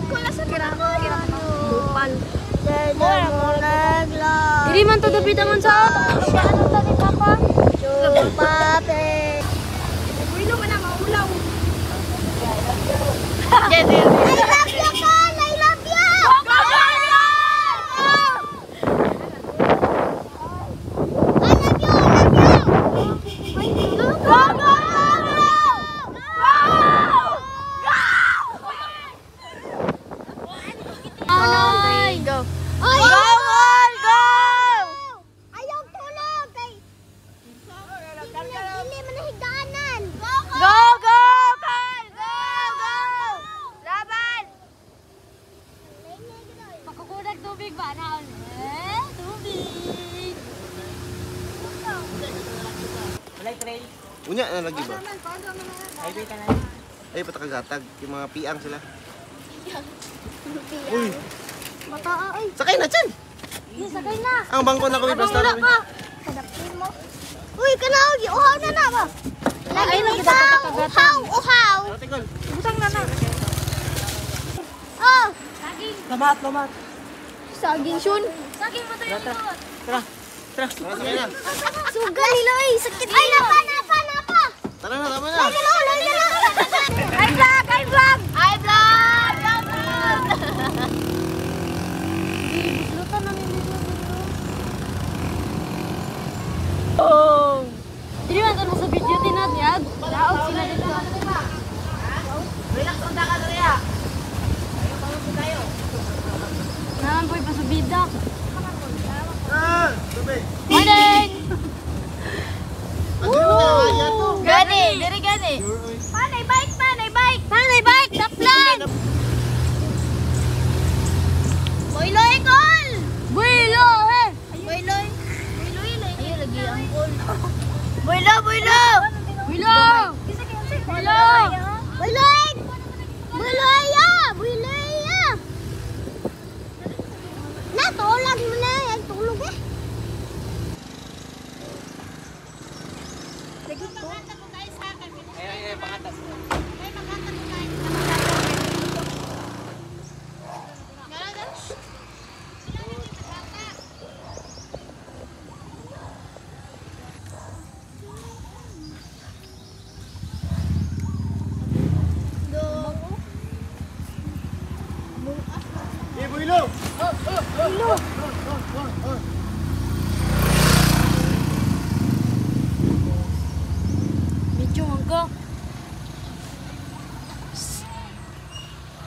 Bupal. Diri man to dapitangan sa auto. Ano to ni Papa? Chupate. Uy, no, na maulaw. I love you, Col! I love you! Go, go, go! I love you! Go, go, go! Ay, go. Ay, Go, Col, go! ayaw tulog kay dili man higdanan. Go, Go, go, Col! Go, go! Laban! Makukudag tubig ba? Naon? Tubig! Walay trail. Unya na lagi ba? Highway ka na. Ay, patakagatag. Yung mga piang sila. Uy, Mata ay. sakay na dyan! Sakay na. Ang bangko na kami basta Wala rin. ka. Kadapin mo. Uy, kanaw, uhaw na na ba? Lagi mo uhaw, uhaw. Tingol. Butang na na. Oh, Lamat, lamat. saging sun. Saging mo tayo. Tara, sakay na. Sugal nila ay sakit. Ay, napa. Tara na, tama na. Ay, vlog, ay, vlog. Ay, vlog. Oh! Dili man to nasa video tinat yag. Daog sila dito. Relax ang daka dali ah. Naman po'y pasubida. Ah, sabi. Morning! Kaya to. Gani! Diri gani! Panay bike, panay bike. Panay bike! Daklan! Boyloy, Col. Builo! Eh! Boyloy. Ay, lagi ang Col. Builo! Builo! Builo! Builo! Boyloy. Boyloy ah, boyloy ah. Natulog mo na, ay tulog eh. Lagi to. Ay, pangatas. Eh, Builo! Medyo hangga.